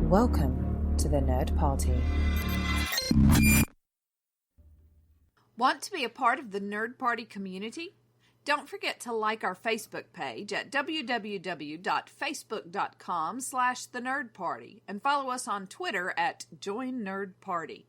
Welcome to the Nerd Party. Want to be a part of the Nerd Party community? Don't forget to like our Facebook page at www.facebook.com/thenerdparty and follow us on Twitter at @JoinNerdParty.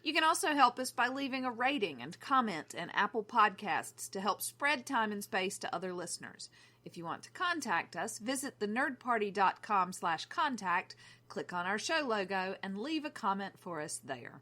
You can also help us by leaving a rating and comment in Apple Podcasts to help spread Time and Space to other listeners. If you want to contact us, visit thenerdparty.com/contact, click on our show logo, and leave a comment for us there.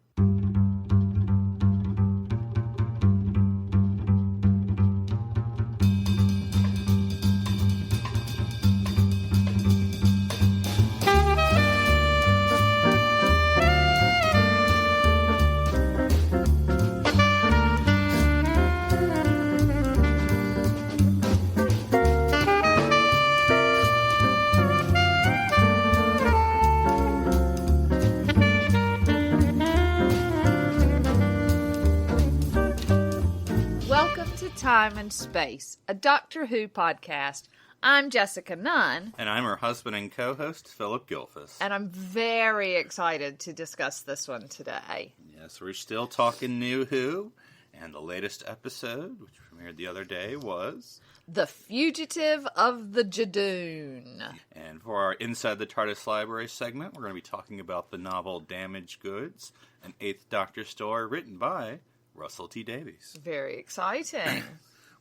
Time and Space, a Doctor Who podcast. I'm Jessica Nunn. And I'm her husband and co-host, Phillip Gilfus. And I'm very excited to discuss this one today. Yes, we're still talking New Who, and the latest episode, which premiered the other day, was... The Fugitive of the Judoon. And for our Inside the TARDIS Library segment, we're going to be talking about the novel Damaged Goods, an 8th Doctor story written by Russell T Davies. Very exciting.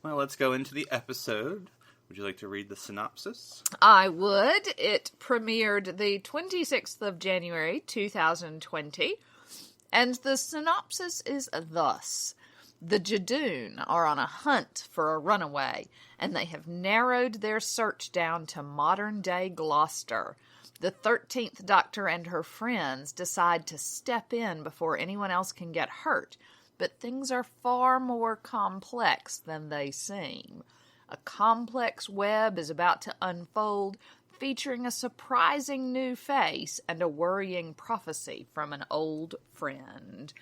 Well, let's go into the episode. Would you like to read the synopsis? I would. It premiered the 26th of January, 2020. And the synopsis is thus. The Judoon are on a hunt for a runaway, and they have narrowed their search down to modern-day Gloucester. The 13th Doctor and her friends decide to step in before anyone else can get hurt, but things are far more complex than they seem. A complex web is about to unfold, featuring a surprising new face and a worrying prophecy from an old friend.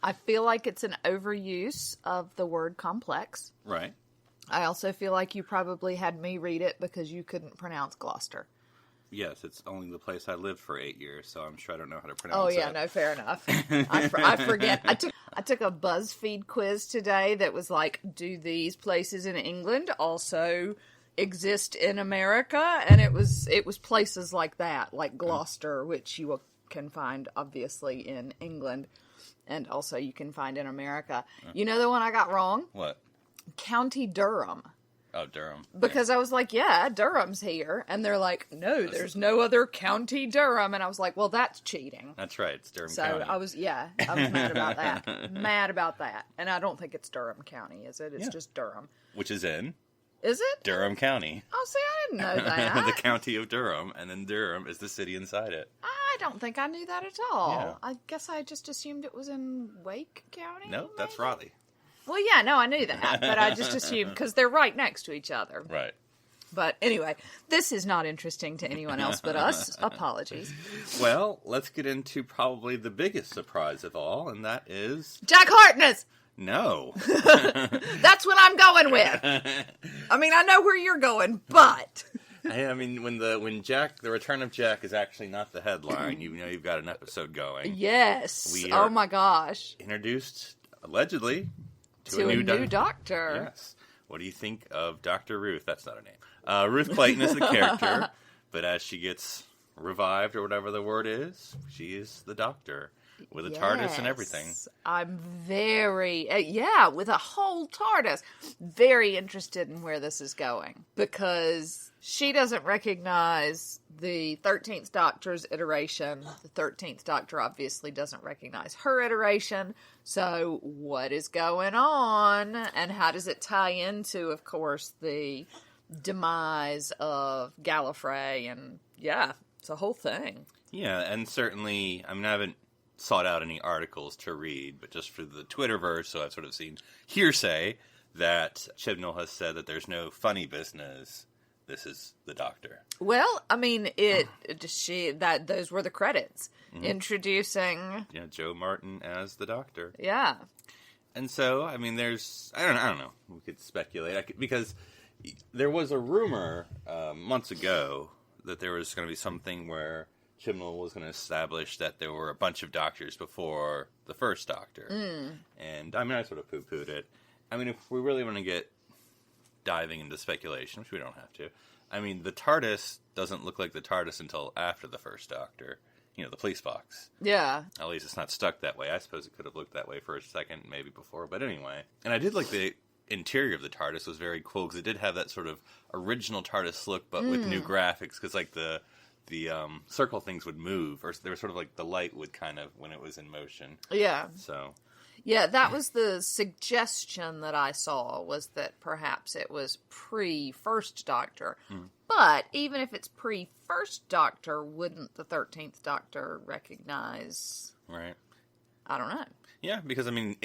I feel like it's an overuse of the word complex. Right. I also feel like you probably had me read it because you couldn't pronounce Gloucester. Yes, it's only the place I lived for 8 years, so I'm sure I don't know how to pronounce it. Oh, yeah, no, fair enough. I forget. I took a BuzzFeed quiz today that was like, do these places in England also exist in America? And it was places like that, like Gloucester, which you can find, obviously, in England, and also you can find in America. You know the one I got wrong? What? County Durham. Oh, Durham. Because I was like, yeah, Durham's here. And they're like, no, there's no other County Durham. And I was like, well, that's cheating. That's right. It's Durham County. So I was mad about that. Mad about that. And I don't think it's Durham County, is it? It's just Durham. Which is in? Is it? Durham County. Oh, see, I didn't know that. The county of Durham, and then Durham is the city inside it. I don't think I knew that at all. Yeah. I guess I just assumed it was in Wake County. No, that's Raleigh. Well, yeah, no, I knew that, but I just assumed, because they're right next to each other. Right. But anyway, this is not interesting to anyone else but us. Apologies. Well, let's get into probably the biggest surprise of all, and that is... Jack Harkness! No. That's what I'm going with. I mean, I know where you're going, but... I mean, when the Return of Jack is actually not the headline, you know you've got an episode going. Yes. Oh my gosh. Introduced, allegedly... To a new doctor. Yes. What do you think of Dr. Ruth? That's not her name. Ruth Clayton is the character, but as she gets revived, or whatever the word is, she is the doctor. With a TARDIS and everything. I'm very, with a whole TARDIS. Very interested in where this is going. Because she doesn't recognize the 13th Doctor's iteration. The 13th Doctor obviously doesn't recognize her iteration. So what is going on? And how does it tie into, of course, the demise of Gallifrey? And it's a whole thing. Yeah, and certainly, I haven't sought out any articles to read, but just for the Twitterverse, so I've sort of seen hearsay that Chibnall has said that there's no funny business. This is the Doctor. Well, I mean, those were the credits introducing Joe Martin as the Doctor. Yeah, and so I mean, there's I don't know. We could speculate because there was a rumor months ago that there was going to be something where Chibnall was going to establish that there were a bunch of doctors before the first Doctor. And, I mean, I sort of poo-pooed it. I mean, if we really want to get diving into speculation, which we don't have to, I mean, the TARDIS doesn't look like the TARDIS until after the first Doctor. You know, the police box. Yeah. At least it's not stuck that way. I suppose it could have looked that way for a second, maybe before. But anyway. And I did like the interior of the TARDIS was very cool, because it did have that sort of original TARDIS look, but with new graphics, because, like, the circle things would move, or they were sort of like the light would kind of, when it was in motion. Yeah. So... Yeah, that was the suggestion that I saw, was that perhaps it was pre-First Doctor. But even if it's pre-First Doctor, wouldn't the 13th Doctor recognize... Right. I don't know. Yeah, because, I mean,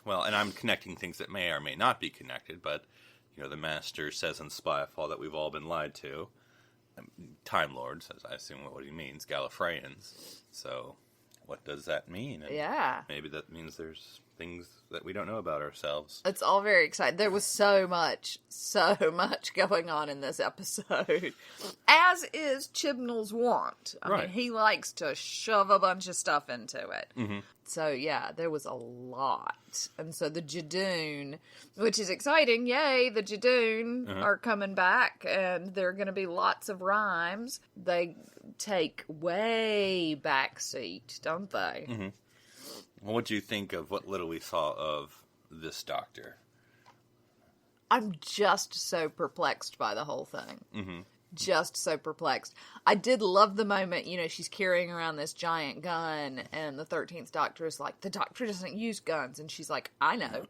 well, and I'm connecting things that may or may not be connected, but, you know, the Master says in Spyfall that we've all been lied to. Time Lords, as I assume what he means, Gallifreyans. So... what does that mean? And yeah. maybe that means there's things that we don't know about ourselves. It's all very exciting. There was so much going on in this episode. As is Chibnall's wont. I mean, he likes to shove a bunch of stuff into it. So, yeah, there was a lot. And so the Judoon, which is exciting, yay, the Judoon are coming back, and there are going to be lots of rhymes. They take way backseat, don't they? Well, what do you think of what little we saw of this Doctor? I'm just so perplexed by the whole thing. Just so perplexed. I did love the moment, you know, she's carrying around this giant gun, and the 13th Doctor is like, the Doctor doesn't use guns, and she's like, I know.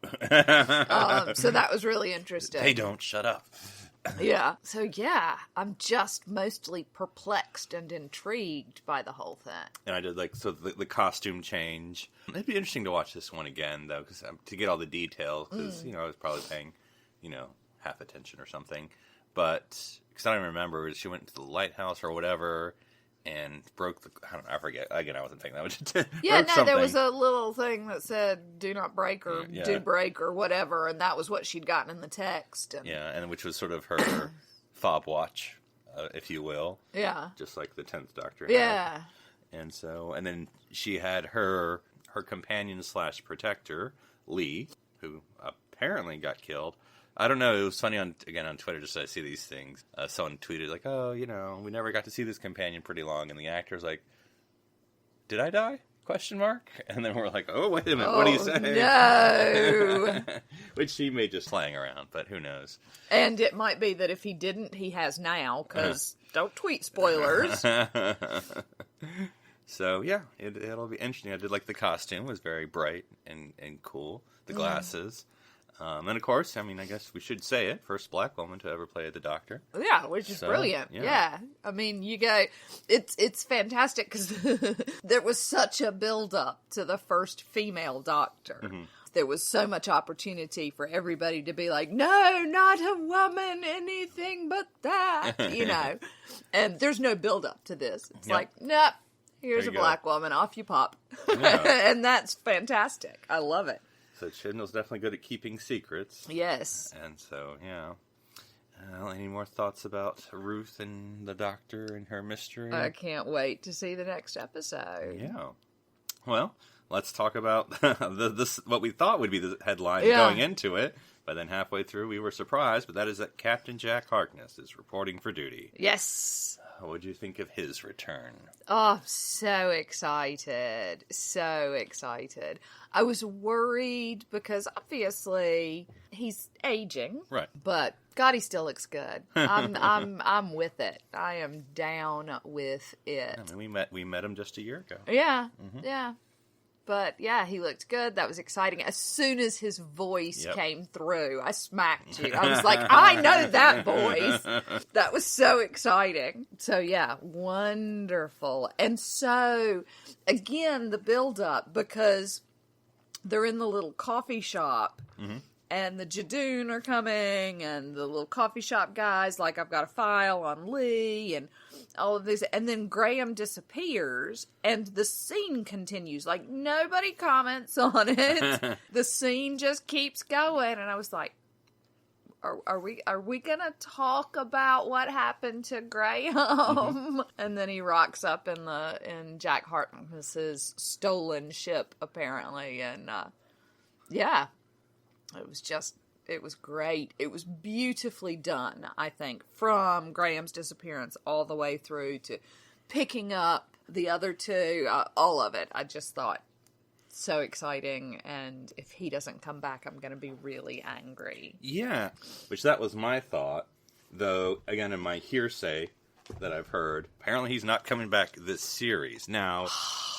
So that was really interesting. They don't, shut up. Yeah. So, yeah, I'm just mostly perplexed and intrigued by the whole thing. And I did like, so the costume change. It'd be interesting to watch this one again, though, cause, to get all the details, because, you know, I was probably paying, you know, half attention or something. But, because I don't remember, she went to the lighthouse or whatever, and broke the, I don't know, I forget. Again, I wasn't paying that much attention. Yeah, no, there was a little thing that said, do not break, or do break, or whatever, and that was what she'd gotten in the text. And... yeah, and which was sort of her fob watch, if you will. Yeah. Just like the 10th Doctor had. Yeah. And so, and then she had her companion / protector, Lee, who apparently got killed. I don't know, it was funny on Twitter, just so I see these things. Someone tweeted, like, oh, you know, we never got to see this companion pretty long. And the actor's like, did I die? ? And then we're like, oh, wait a minute, what do you say? No! Which he may just slang around, but who knows? And it might be that if he didn't, he has now, because don't tweet spoilers. So, yeah, it'll be interesting. I did like the costume. It was very bright and cool. The glasses. And of course, I mean, I guess we should say it, first black woman to ever play the Doctor. Yeah, which is brilliant. Yeah. I mean, you go, it's fantastic, because there was such a build-up to the first female Doctor. There was so much opportunity for everybody to be like, no, not a woman, anything but that, you know. And there's no build-up to this. It's like, nope, here's a black woman, off you pop. Yeah. And that's fantastic. I love it. So Chibnall's definitely good at keeping secrets. Yes. And so, yeah. Any more thoughts about Ruth and the Doctor and her mystery? I can't wait to see the next episode. Yeah. Well, let's talk about what we thought would be the headline going into it. But then halfway through, we were surprised. But that is that Captain Jack Harkness is reporting for duty. Yes. What did you think of his return? Oh, so excited. So excited. I was worried because obviously he's aging. Right. But God, he still looks good. I'm with it. I am down with it. I mean, we met him just a year ago. Yeah. Yeah. But, yeah, he looked good. That was exciting. As soon as his voice came through, I smacked you. I was like, I know that voice. That was so exciting. So, yeah, wonderful. And so, again, the build-up, because they're in the little coffee shop, and the Judoon are coming, and the little coffee shop guys, like, I've got a file on Lee, and all of this, and then Graham disappears, and the scene continues. Like, nobody comments on it. The scene just keeps going, and I was like, are we gonna talk about what happened to Graham? And then he rocks up in Jack Harkness's stolen ship, apparently, and yeah, it was great. It was beautifully done, I think, from Graham's disappearance all the way through to picking up the other two, all of it. I just thought, so exciting, and if he doesn't come back, I'm going to be really angry. Yeah, which that was my thought, though, again, in my hearsay that I've heard, apparently he's not coming back this series. Now,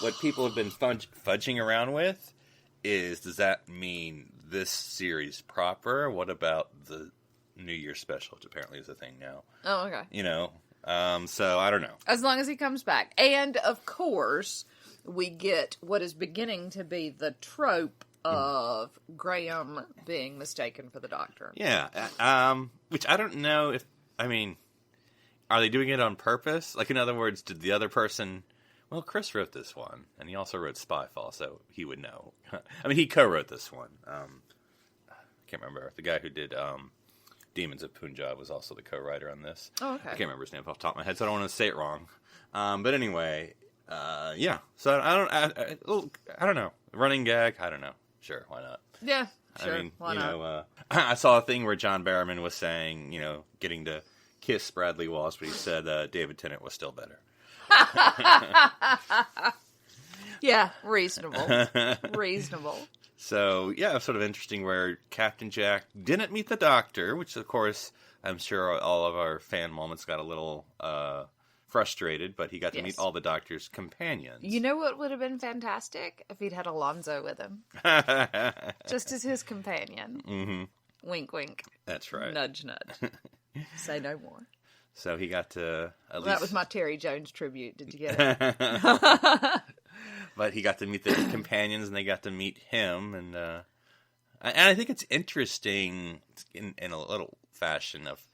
what people have been fudging around with is, does that mean this series proper? What about the New Year special, which apparently is a thing now? Oh, okay. You know, so I don't know. As long as he comes back. And, of course, we get what is beginning to be the trope of Graham being mistaken for the Doctor. Yeah, which I don't know if, I mean, are they doing it on purpose? Like, in other words, did the other person... Well, Chris wrote this one, and he also wrote Spyfall, so he would know. I mean, he co-wrote this one. I can't remember. The guy who did Demons of Punjab was also the co-writer on this. Oh, okay. I can't remember his name off the top of my head, so I don't want to say it wrong. But anyway, yeah. So I don't know. Running gag? I don't know. Sure, why not? Yeah, sure. I mean, why not? I saw a thing where John Barrowman was saying, getting to kiss Bradley Walsh, but he said David Tennant was still better. Yeah, reasonable. Reasonable. So, yeah, sort of interesting where Captain Jack didn't meet the Doctor, which, of course, I'm sure all of our fan moments got a little frustrated, but he got to meet all the Doctor's companions. You know what would have been fantastic? If he'd had Alonzo with him. Just as his companion. Mm-hmm. Wink, wink. That's right. Nudge, nudge. Say no more. So he got to at least... That was my Terry Jones tribute. Did you get it? But he got to meet the companions, and they got to meet him. And I think it's interesting in a little fashion of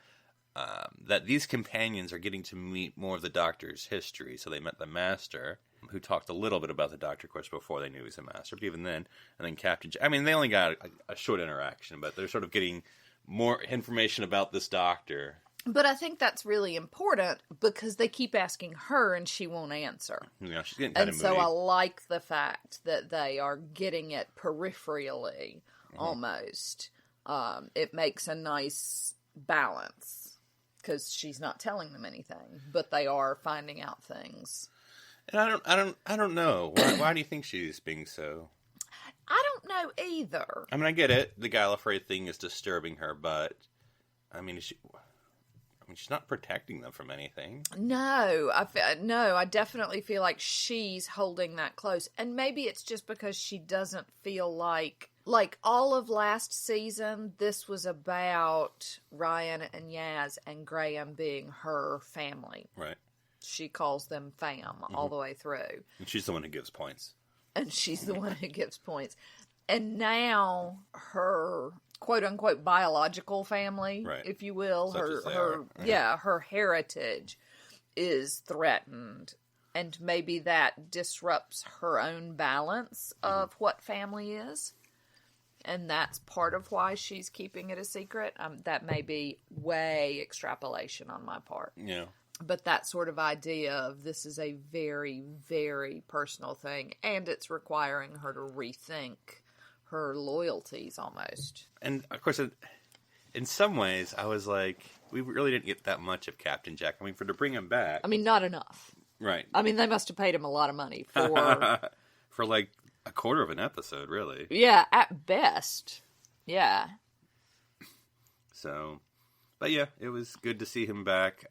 that these companions are getting to meet more of the Doctor's history. So they met the Master, who talked a little bit about the Doctor, of course, before they knew he was a Master. But even then, and then Captain Jack. I mean, they only got a short interaction, but they're sort of getting more information about this Doctor. But I think that's really important because they keep asking her and she won't answer. Yeah, she's getting kind of moody. So I like the fact that they are getting it peripherally, almost. It makes a nice balance because she's not telling them anything, but they are finding out things. And I don't know. Why do you think she's being so? I don't know either. I mean, I get it. The Gallifrey thing is disturbing her, but I mean, she's not protecting them from anything. No, I definitely feel like she's holding that close. And maybe it's just because she doesn't feel like all of last season, this was about Ryan and Yaz and Graham being her family. Right. She calls them fam all the way through. And she's the one who gives points. And now her... quote-unquote biological family, right, if you will. Her heritage is threatened. And maybe that disrupts her own balance of what family is. And that's part of why she's keeping it a secret. That may be way extrapolation on my part. Yeah. But that sort of idea of this is a very, very personal thing. And it's requiring her to rethink her loyalties almost. And of course, in some ways, I was like, we really didn't get that much of Captain Jack. I mean, to bring him back. I mean, not enough. Right. I mean, they must have paid him a lot of money for... for like a quarter of an episode, really. Yeah, at best. Yeah. So, but yeah, it was good to see him back.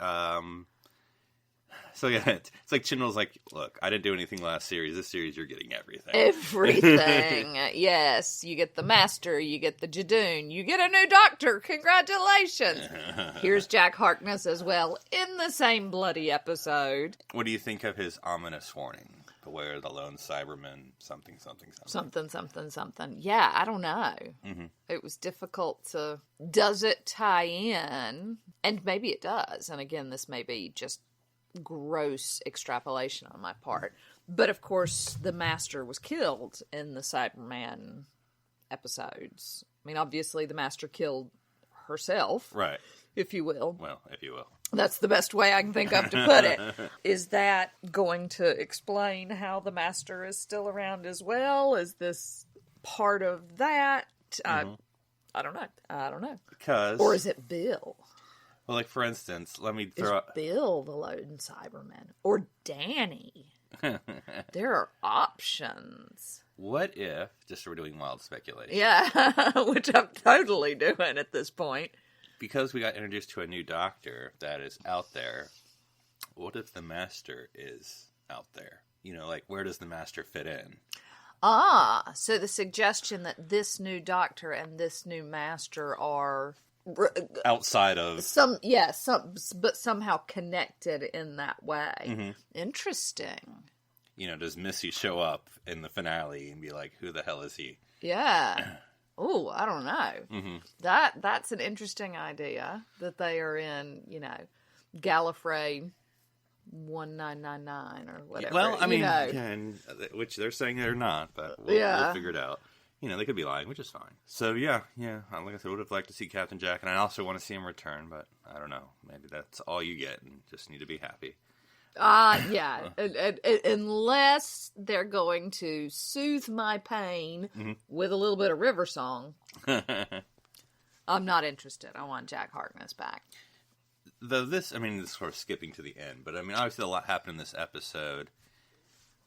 So yeah, it's like Chibnall's like, look, I didn't do anything last series. This series, you're getting everything. Everything. Yes, you get the Master, you get the Judoon, you get a new Doctor. Congratulations. Here's Jack Harkness as well in the same bloody episode. What do you think of his ominous warning? Beware the lone Cyberman, something, something, something. Something, something, something. Yeah, I don't know. Mm-hmm. It was difficult to... Does it tie in? And maybe it does. And again, this may be just gross extrapolation on my part. But of course, the Master was killed in the Cyberman episodes. I mean, obviously the Master killed herself, Right. if you will. Well, if you will. That's the best way I can think of to put it. Is that going to explain how the Master is still around as well? Is this part of that? I don't know. Because... Or is it Bill? Well, like, for instance, let me Is throw... Bill the lone Cyberman? Or Danny? There are options. What if, just so we're doing wild speculation... Yeah, which I'm totally doing at this point. Because we got introduced to a new Doctor that is out there, what if the Master is out there? You know, like, where does the Master fit in? Ah, so the suggestion that this new Doctor and this new Master are... outside of... but somehow connected in that way. Mm-hmm. Interesting. You know, does Missy show up in the finale and be like, who the hell is he? Yeah. Oh, I don't know. Mm-hmm. That's an interesting idea, that they are in, you know, Gallifrey 1999 or whatever. Well, I mean, you know. which they're saying they're not, but we'll figure it out. You know, they could be lying, which is fine. So, yeah, like I said, I would have liked to see Captain Jack, and I also want to see him return, but I don't know. Maybe that's all you get, and just need to be happy. Yeah. Unless they're going to soothe my pain with a little bit of River Song, I'm not interested. I want Jack Harkness back. Though this is sort of skipping to the end, but I mean, obviously a lot happened in this episode.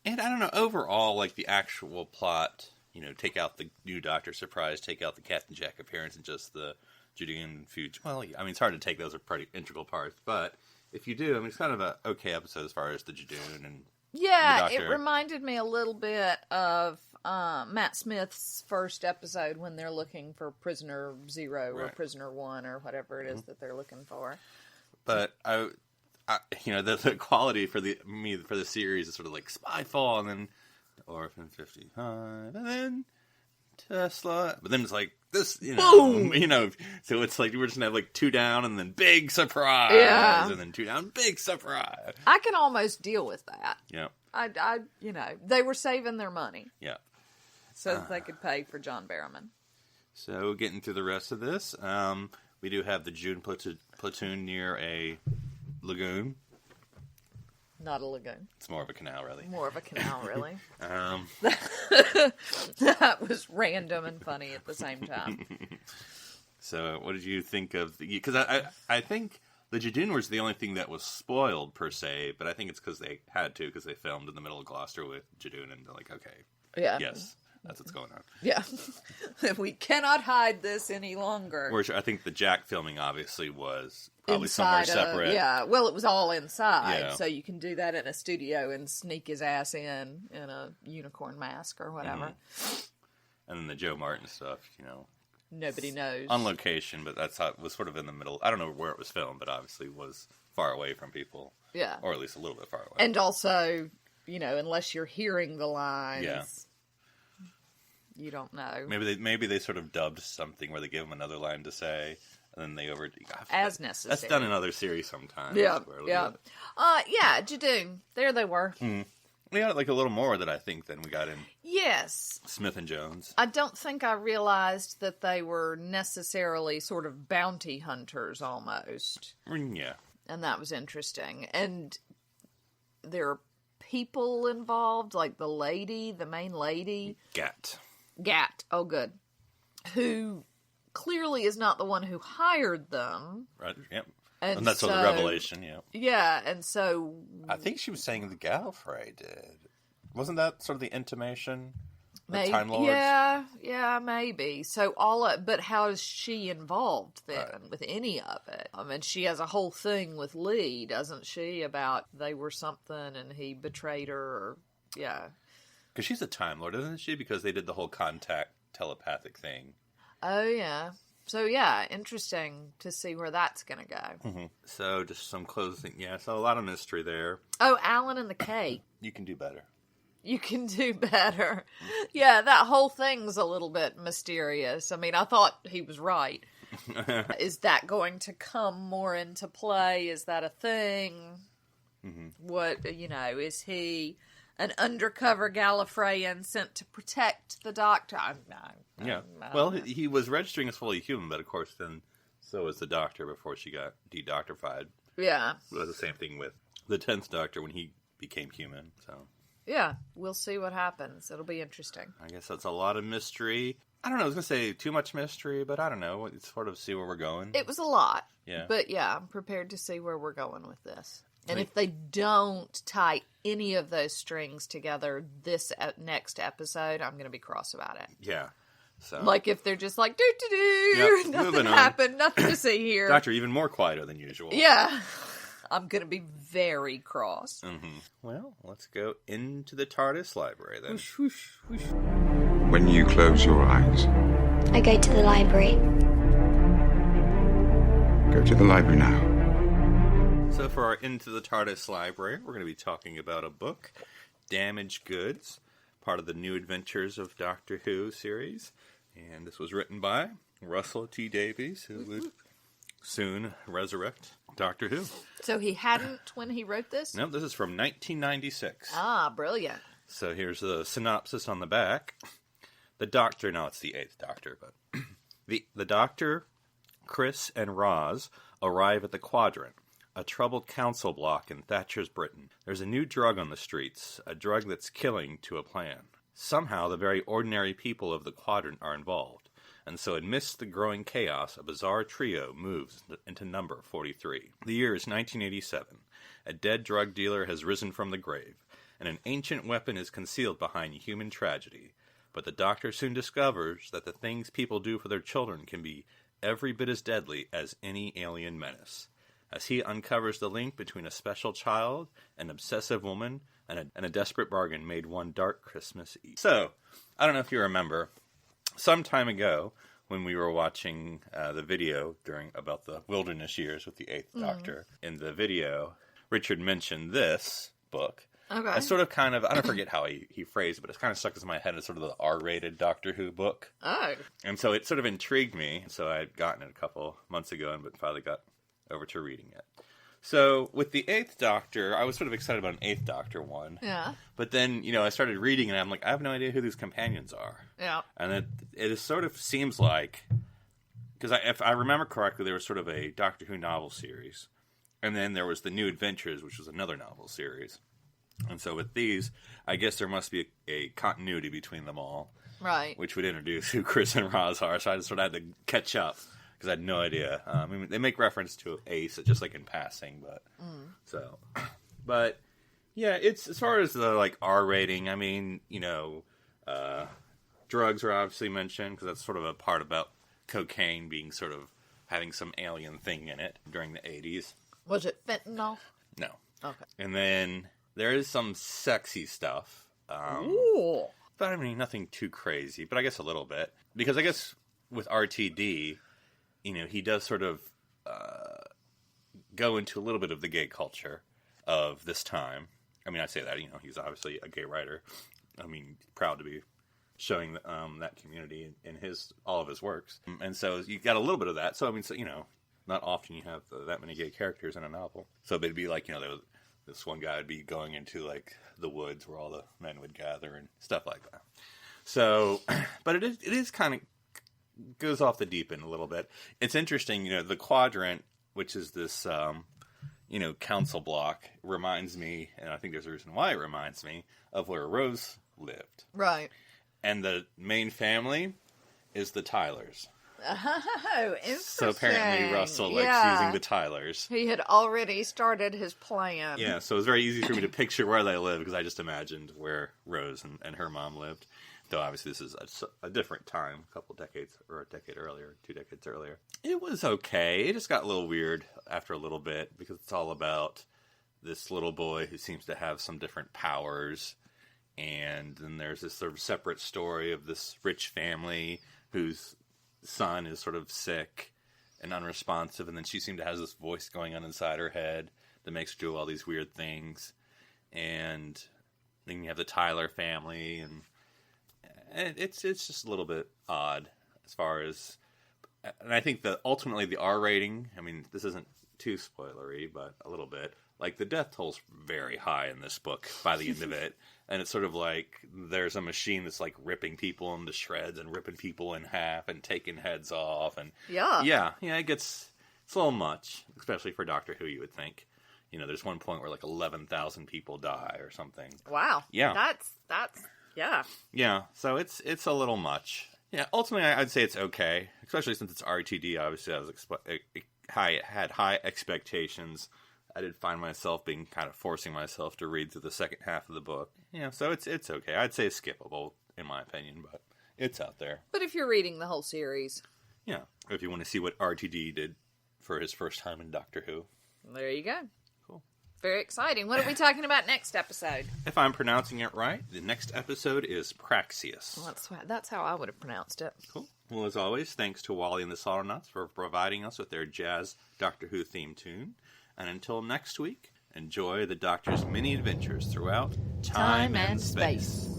And I don't know, overall, like the actual plot, you know, take out the new Doctor surprise, take out the Captain Jack appearance, and just the Judoon Fugitive. Well, I mean, it's hard to take those are pretty integral parts, but if you do, I mean, it's kind of a okay episode as far as the Judoon and the Doctor. It reminded me a little bit of Matt Smith's first episode when they're looking for Prisoner Zero or Prisoner One or whatever it is that they're looking for. But I you know, the quality for the series is sort of like Spyfall, and then Orphan 55, and then Tesla. But then it's like this, you know, boom! You know, so it's like we're just gonna have like 2 down and then big surprise, and then 2 down, big surprise. I can almost deal with that. Yeah, I you know, they were saving their money. Yeah, so that they could pay for John Barrowman. So getting through the rest of this, we do have the June platoon near a lagoon. Not a lagoon. It's more of a canal, really. More of a canal, really. That was random and funny at the same time. So, what did you think of the... Because I think the Judoon was the only thing that was spoiled, per se, but I think it's because they had to, because they filmed in the middle of Gloucester with Judoon, and they're like, okay, yes, that's what's going on. Yeah. We cannot hide this any longer. Whereas I think the Jack filming, obviously, was... probably somewhere separate. Well, it was all inside, Yeah. so you can do that in a studio and sneak his ass in a unicorn mask or whatever. And then the Joe Martin stuff, you know. Nobody knows. On location, but that's how it was sort of in the middle. I don't know where it was filmed, but obviously was far away from people. Yeah. Or at least a little bit far away. And also, you know, unless you're hearing the lines, you don't know. Maybe they sort of dubbed something where they give him another line to say. And then they as necessary. That's done in other series sometimes. Yeah. Judoon. There they were. Mm-hmm. We got like a little more that I think than we got in. Yes. Smith and Jones. I don't think I realized that they were necessarily sort of bounty hunters almost. Yeah. And that was interesting. And there are people involved, like the main lady. Gat. Oh, good. Who clearly is not the one who hired them. Right, yep. And that's sort of the revelation, yeah. Yeah, and so... I think she was saying the Gallifrey did. Wasn't that sort of the intimation? Maybe. Time Lords? Yeah, maybe. So but how is she involved then with any of it? I mean, she has a whole thing with Lee, doesn't she? About they were something and he betrayed her, or, yeah. Because she's a Time Lord, isn't she? Because they did the whole contact telepathic thing. Oh, yeah. So, yeah, interesting to see where that's going to go. Mm-hmm. So, just some closing. Yeah, so a lot of mystery there. Oh, Alan and the cake. You can do better. You can do better. Yeah, that whole thing's a little bit mysterious. I mean, I thought he was right. Is that going to come more into play? Is that a thing? Mm-hmm. What, is he an undercover Gallifreyan sent to protect the Doctor? Well, he was registering as fully human, but of course then So was the Doctor before she got de-doctorified. Yeah. It was the same thing with the 10th Doctor when he became human, so... Yeah, we'll see what happens. It'll be interesting. I guess that's a lot of mystery. I don't know, I was going to say too much mystery, but I don't know. It's sort of see where we're going. It was a lot. Yeah. But yeah, I'm prepared to see where we're going with this. And if they don't tie any of those strings together this next episode, I'm going to be cross about it. Yeah. So. Like if they're just like, do-do-do, Yep, nothing happened, nothing to see here. Doctor, even more quieter than usual. Yeah. I'm going to be very cross. Mm-hmm. Well, let's go into the TARDIS library then. Whoosh, whoosh, whoosh. When you close your eyes, I go to the library. go to the library now. So for our Into the TARDIS library, we're going to be talking about a book, Damaged Goods, part of the New Adventures of Doctor Who series. And this was written by Russell T Davies, who would soon resurrect Doctor Who. So he hadn't when he wrote this? No, this is from 1996. Ah, brilliant. So here's the synopsis on the back. The Doctor, no, it's the 8th Doctor, but the Doctor, Chris, and Roz arrive at the Quadrant, a troubled council block in Thatcher's Britain. There's a new drug on the streets, a drug that's killing to a plan. Somehow the very ordinary people of the Quadrant are involved. And so amidst the growing chaos, a bizarre trio moves into number 43. The year is 1987. A dead drug dealer has risen from the grave, and an ancient weapon is concealed behind human tragedy. But the Doctor soon discovers that the things people do for their children can be every bit as deadly as any alien menace. As he uncovers the link between a special child, an obsessive woman, and a desperate bargain made one dark Christmas Eve. So, I don't know if you remember, some time ago, when we were watching the video about the wilderness years with the 8th Doctor, in the video, Richard mentioned this book. Okay. I sort of kind of, I don't forget how he phrased it, but it's kind of stuck in my head as sort of the R-rated Doctor Who book. Oh. And so it sort of intrigued me. So I had gotten it a couple months ago, but finally got over to reading it. So with the 8th Doctor, I was sort of excited about an 8th Doctor one. Yeah. But then, I started reading and I'm like, I have no idea who these companions are. Yeah. And it sort of seems like, because if I remember correctly, there was sort of a Doctor Who novel series. And then there was the New Adventures, which was another novel series. And so with these, I guess there must be a continuity between them all. Right. Which would introduce who Chris and Roz are. So I just sort of had to catch up. Because I had no idea. I mean, they make reference to Ace, just like in passing, but but yeah, it's as far as the R rating. I mean, drugs are obviously mentioned because that's sort of a part about cocaine being sort of having some alien thing in it during the 80s. Was it fentanyl? No. Okay. And then there is some sexy stuff. Ooh. But I mean, nothing too crazy, but I guess a little bit because I guess with RTD. He does sort of go into a little bit of the gay culture of this time. I mean, I say that, he's obviously a gay writer. I mean, proud to be showing that community in all of his works. And so you got a little bit of that. So, I mean, not often you have that many gay characters in a novel. So it'd be like, this one guy would be going into, the woods where all the men would gather and stuff like that. So, but it is kind of goes off the deep end a little bit. It's interesting, the Quadrant, which is this, council block, reminds me, and I think there's a reason why it reminds me, of where Rose lived. Right. And the main family is the Tylers. Oh, interesting. So apparently Russell likes using the Tylers. He had already started his plan. Yeah, so it was very easy for me to picture where they live, because I just imagined where Rose and her mom lived. Though obviously this is a different time, a couple decades, or a decade earlier, 2 decades earlier. It was okay. It just got a little weird after a little bit, because it's all about this little boy who seems to have some different powers. And then there's this sort of separate story of this rich family whose son is sort of sick and unresponsive. And then she seemed to have this voice going on inside her head that makes her do all these weird things. And then you have the Tyler family, and it's just a little bit odd as far as, and I think that ultimately the R rating, I mean, this isn't too spoilery, but a little bit, like, the death toll's very high in this book by the end of it. And it's sort of like there's a machine that's, like, ripping people into shreds and ripping people in half and taking heads off. And yeah, it's a little much, especially for Doctor Who, you would think. You know, there's one point where, like, 11,000 people die or something. Wow. Yeah. That's yeah. Yeah, so it's a little much. Yeah, ultimately, I'd say it's okay, especially since it's RTD. Obviously, I had high expectations. I did find myself being kind of forcing myself to read through the second half of the book. Yeah, so it's okay. I'd say it's skippable, in my opinion, but it's out there. But if you're reading the whole series... Yeah, if you want to see what RTD did for his first time in Doctor Who. There you go. Cool. Very exciting. What are we talking about next episode? If I'm pronouncing it right, the next episode is Praxeus. Well, that's how I would have pronounced it. Cool. Well, as always, thanks to Wally and the Solonauts for providing us with their jazz Doctor Who theme tune. And until next week, enjoy the Doctor's many adventures throughout time and space.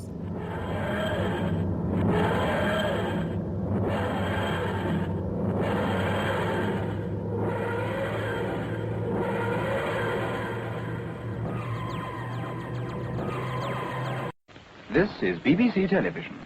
This is BBC Television.